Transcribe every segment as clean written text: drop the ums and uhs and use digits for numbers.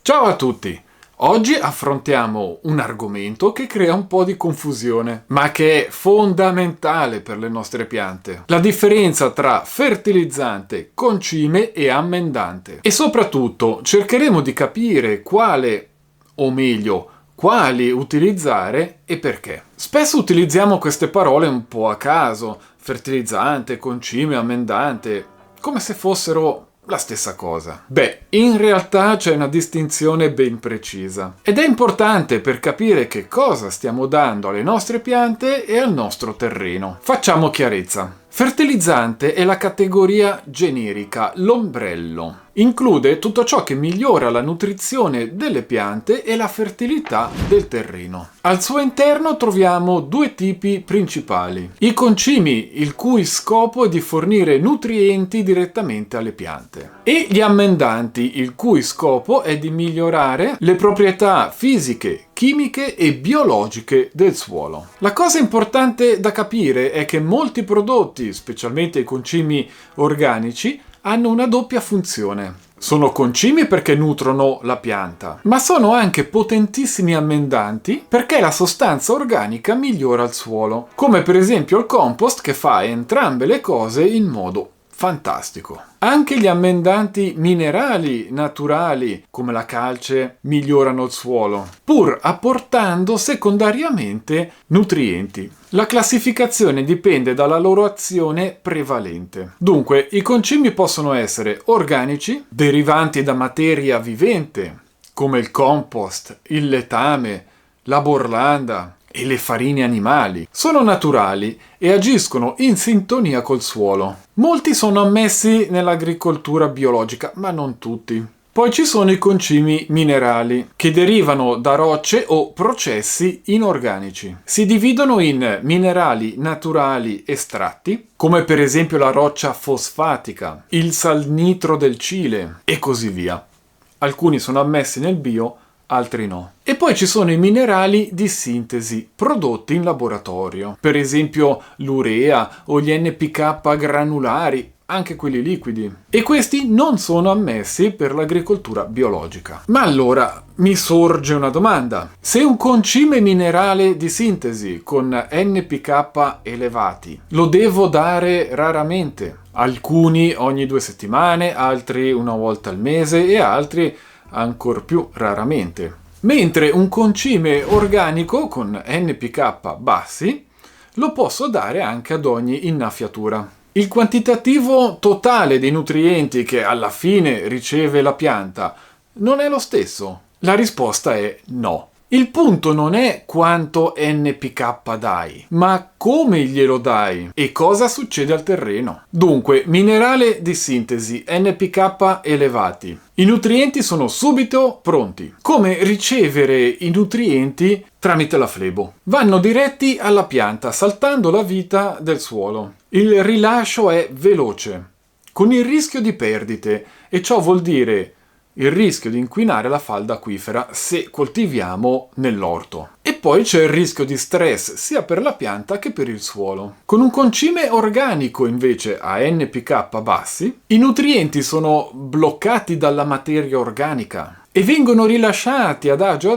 Ciao a tutti! Oggi affrontiamo un argomento che crea un po' di confusione, ma che è fondamentale per le nostre piante. La differenza tra fertilizzante, concime e ammendante. E soprattutto cercheremo di capire quale, o meglio, quali utilizzare e perché. Spesso utilizziamo queste parole un po' a caso, fertilizzante, concime, ammendante, come se fossero la stessa cosa. Beh, in realtà c'è una distinzione ben precisa ed è importante per capire che cosa stiamo dando alle nostre piante e al nostro terreno. Facciamo chiarezza. Fertilizzante è la categoria generica, l'ombrello. Include tutto ciò che migliora la nutrizione delle piante e la fertilità del terreno. Al suo interno troviamo due tipi principali. I concimi, il cui scopo è di fornire nutrienti direttamente alle piante. E gli ammendanti, il cui scopo è di migliorare le proprietà fisiche, chimiche e biologiche del suolo. La cosa importante da capire è che molti prodotti, specialmente i concimi organici, hanno una doppia funzione. Sono concimi perché nutrono la pianta, ma sono anche potentissimi ammendanti perché la sostanza organica migliora il suolo, come per esempio il compost che fa entrambe le cose in modo fantastico. Anche gli ammendanti minerali naturali, come la calce, migliorano il suolo, pur apportando secondariamente nutrienti. La classificazione dipende dalla loro azione prevalente. Dunque, i concimi possono essere organici, derivanti da materia vivente, come il compost, il letame, la borlanda e le farine animali. Sono naturali e agiscono in sintonia col suolo. Molti sono ammessi nell'agricoltura biologica, ma non tutti. Poi ci sono i concimi minerali, che derivano da rocce o processi inorganici. Si dividono in minerali naturali estratti, come per esempio la roccia fosfatica, il salnitro del Cile e così via. Alcuni sono ammessi nel bio, altri no. E poi ci sono i minerali di sintesi prodotti in laboratorio, per esempio l'urea o gli NPK granulari, anche quelli liquidi. E questi non sono ammessi per l'agricoltura biologica. Ma allora mi sorge una domanda. Se un concime minerale di sintesi con NPK elevati lo devo dare raramente, alcuni ogni 2 settimane, altri una volta al mese e altri ancor più raramente. Mentre un concime organico con NPK bassi lo posso dare anche ad ogni innaffiatura. Il quantitativo totale dei nutrienti che alla fine riceve la pianta non è lo stesso? La risposta è no. Il punto non è quanto NPK dai, ma come glielo dai e cosa succede al terreno. Dunque, minerale di sintesi, NPK elevati. I nutrienti sono subito pronti. Come ricevere i nutrienti tramite la flebo? Vanno diretti alla pianta, saltando la vita del suolo. Il rilascio è veloce, con il rischio di perdite, e ciò vuol dire il rischio di inquinare la falda acquifera se coltiviamo nell'orto. E poi c'è il rischio di stress sia per la pianta che per il suolo. Con un concime organico invece a NPK bassi, i nutrienti sono bloccati dalla materia organica e vengono rilasciati adagio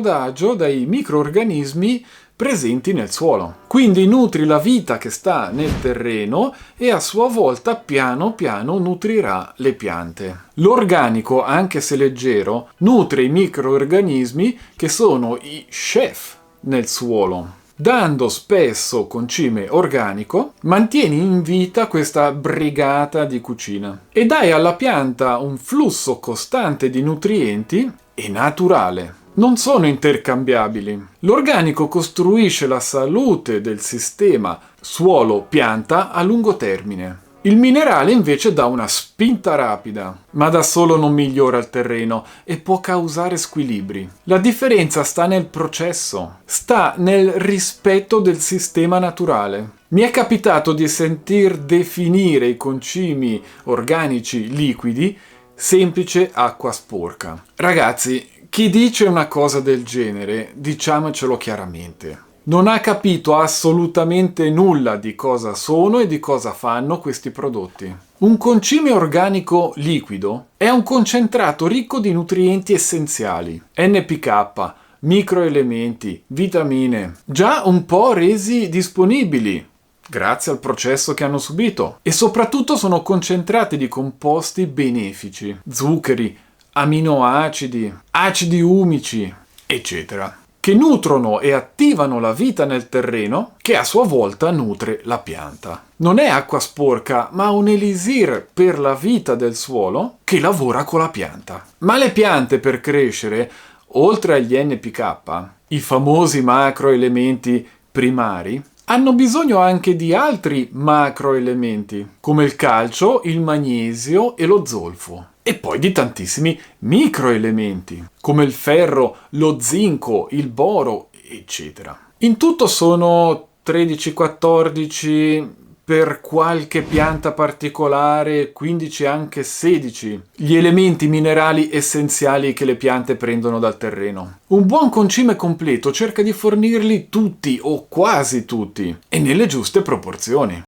dai microrganismi presenti nel suolo. Quindi nutri la vita che sta nel terreno e a sua volta piano piano nutrirà le piante. L'organico, anche se leggero, nutre i microrganismi che sono i chef nel suolo. Dando spesso concime organico, mantieni in vita questa brigata di cucina e dai alla pianta un flusso costante di nutrienti e naturale. Non sono intercambiabili. L'organico costruisce la salute del sistema suolo-pianta a lungo termine. Il minerale invece dà una spinta rapida, ma da solo non migliora il terreno e può causare squilibri. La differenza sta nel processo, sta nel rispetto del sistema naturale. Mi è capitato di sentir definire i concimi organici liquidi semplice acqua sporca. Ragazzi, chi dice una cosa del genere, diciamocelo chiaramente, non ha capito assolutamente nulla di cosa sono e di cosa fanno questi prodotti. Un concime organico liquido è un concentrato ricco di nutrienti essenziali, NPK, microelementi, vitamine, già un po' resi disponibili grazie al processo che hanno subito, e soprattutto sono concentrati di composti benefici, zuccheri, aminoacidi, acidi umici, eccetera, che nutrono e attivano la vita nel terreno, che a sua volta nutre la pianta. Non è acqua sporca, ma un elisir per la vita del suolo che lavora con la pianta. Ma le piante, per crescere, oltre agli NPK, i famosi macroelementi primari, hanno bisogno anche di altri macroelementi, come il calcio, il magnesio e lo zolfo. E poi di tantissimi microelementi, come il ferro, lo zinco, il boro, eccetera. In tutto sono 13-14, per qualche pianta particolare 15 anche 16 gli elementi minerali essenziali che le piante prendono dal terreno. Un buon concime completo cerca di fornirli tutti o quasi tutti e nelle giuste proporzioni.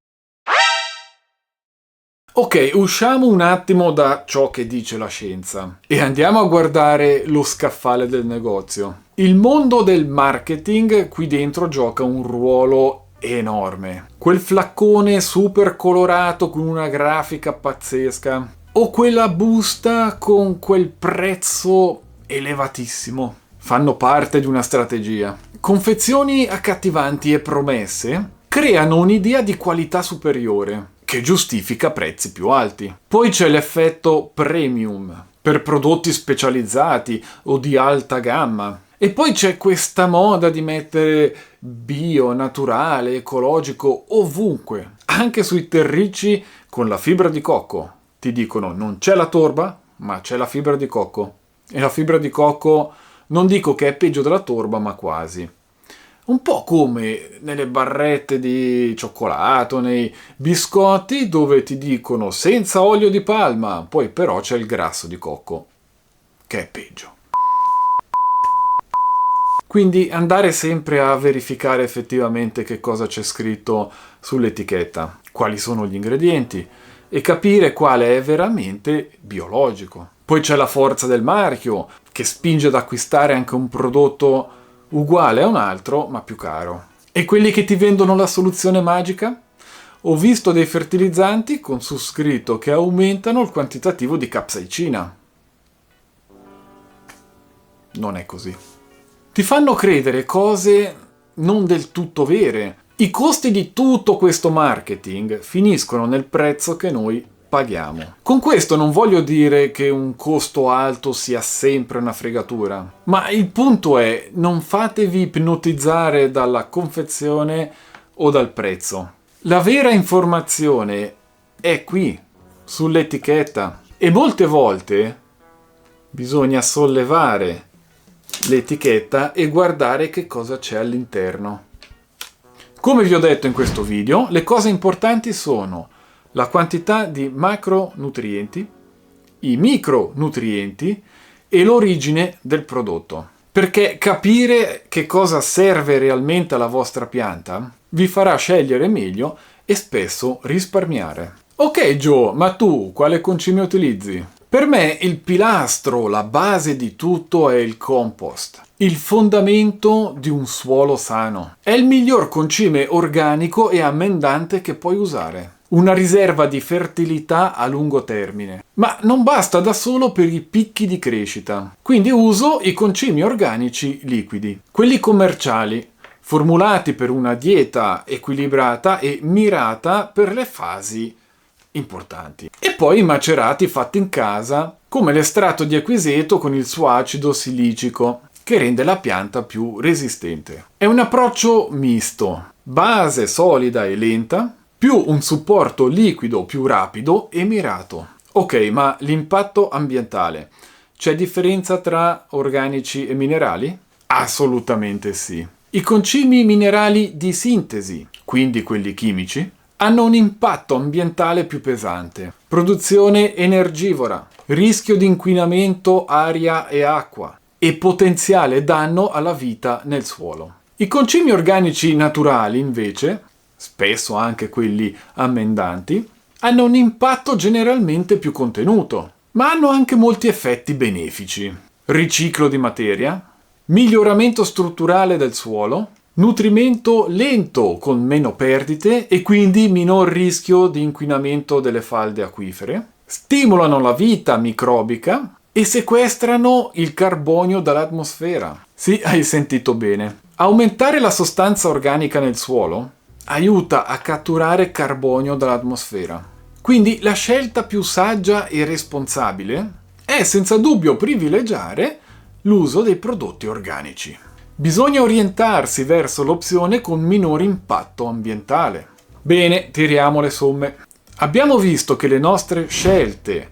Ok, usciamo un attimo da ciò che dice la scienza e andiamo a guardare lo scaffale del negozio. Il mondo del marketing qui dentro gioca un ruolo enorme. Quel flaccone super colorato con una grafica pazzesca o quella busta con quel prezzo elevatissimo fanno parte di una strategia. Confezioni accattivanti e promesse creano un'idea di qualità superiore che giustifica prezzi più alti. Poi c'è l'effetto premium per prodotti specializzati o di alta gamma. E poi c'è questa moda di mettere bio, naturale, ecologico ovunque, anche sui terricci con la fibra di cocco. Ti dicono non c'è la torba, ma c'è la fibra di cocco. E la fibra di cocco non dico che è peggio della torba, ma quasi. Un po' come nelle barrette di cioccolato, nei biscotti dove ti dicono senza olio di palma, poi però c'è il grasso di cocco, che è peggio. Quindi andare sempre a verificare effettivamente che cosa c'è scritto sull'etichetta, quali sono gli ingredienti e capire quale è veramente biologico. Poi c'è la forza del marchio che spinge ad acquistare anche un prodotto uguale a un altro ma più caro. E quelli che ti vendono la soluzione magica? Ho visto dei fertilizzanti con su scritto che aumentano il quantitativo di capsaicina. Non è così. Ti fanno credere cose non del tutto vere. I costi di tutto questo marketing finiscono nel prezzo che noi paghiamo. Con questo non voglio dire che un costo alto sia sempre una fregatura, ma il punto è non fatevi ipnotizzare dalla confezione o dal prezzo. La vera informazione è qui, sull'etichetta, e molte volte bisogna sollevare l'etichetta e guardare che cosa c'è all'interno. Come vi ho detto in questo video, le cose importanti sono la quantità di macronutrienti, i micronutrienti e l'origine del prodotto. Perché capire che cosa serve realmente alla vostra pianta vi farà scegliere meglio e spesso risparmiare. Ok Joe, ma tu quale concime utilizzi? Per me il pilastro, la base di tutto è il compost, il fondamento di un suolo sano. È il miglior concime organico e ammendante che puoi usare. Una riserva di fertilità a lungo termine. Ma non basta da solo per i picchi di crescita. Quindi uso i concimi organici liquidi, quelli commerciali, formulati per una dieta equilibrata e mirata per le fasi importanti. E poi i macerati fatti in casa, come l'estratto di acquiseto con il suo acido silicico, che rende la pianta più resistente. È un approccio misto, base solida e lenta, più un supporto liquido più rapido e mirato. Ok, ma l'impatto ambientale? C'è differenza tra organici e minerali? Assolutamente sì. I concimi minerali di sintesi, quindi quelli chimici, hanno un impatto ambientale più pesante. Produzione energivora, rischio di inquinamento aria e acqua e potenziale danno alla vita nel suolo. I concimi organici naturali, invece, spesso anche quelli ammendanti, hanno un impatto generalmente più contenuto, ma hanno anche molti effetti benefici. Riciclo di materia, miglioramento strutturale del suolo, nutrimento lento con meno perdite e quindi minor rischio di inquinamento delle falde acquifere, stimolano la vita microbica e sequestrano il carbonio dall'atmosfera. Sì, hai sentito bene. Aumentare la sostanza organica nel suolo aiuta a catturare carbonio dall'atmosfera. Quindi la scelta più saggia e responsabile è senza dubbio privilegiare l'uso dei prodotti organici. Bisogna orientarsi verso l'opzione con minore impatto ambientale. Bene, tiriamo le somme. Abbiamo visto che le nostre scelte,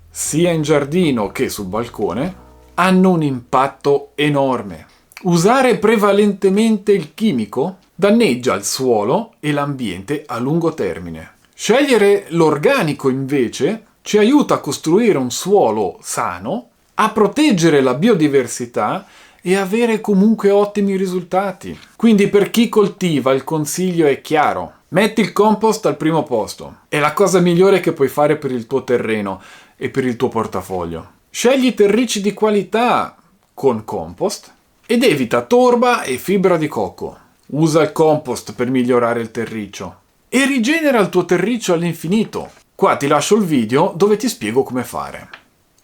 sia in giardino che sul balcone, hanno un impatto enorme. Usare prevalentemente il chimico danneggia il suolo e l'ambiente a lungo termine. Scegliere l'organico, invece, ci aiuta a costruire un suolo sano, a proteggere la biodiversità e avere comunque ottimi risultati. Quindi per chi coltiva il consiglio è chiaro: metti il compost al primo posto. È la cosa migliore che puoi fare per il tuo terreno e per il tuo portafoglio. Scegli terricci di qualità con compost ed evita torba e fibra di cocco. Usa il compost per migliorare il terriccio e rigenera il tuo terriccio all'infinito. Qua ti lascio il video dove ti spiego come fare.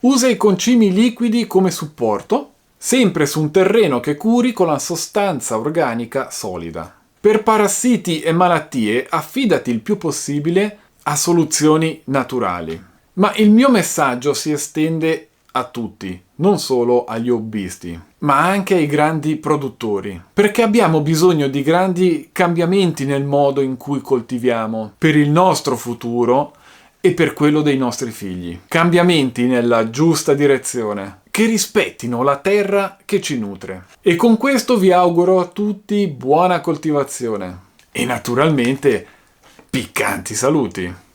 Usa i concimi liquidi come supporto, sempre su un terreno che curi con la sostanza organica solida. Per parassiti e malattie affidati il più possibile a soluzioni naturali. Ma il mio messaggio si estende a tutti, non solo agli hobbisti, ma anche ai grandi produttori, perché abbiamo bisogno di grandi cambiamenti nel modo in cui coltiviamo, per il nostro futuro e per quello dei nostri figli. Cambiamenti nella giusta direzione, che rispettino la terra che ci nutre. E con questo vi auguro a tutti buona coltivazione e naturalmente piccanti saluti!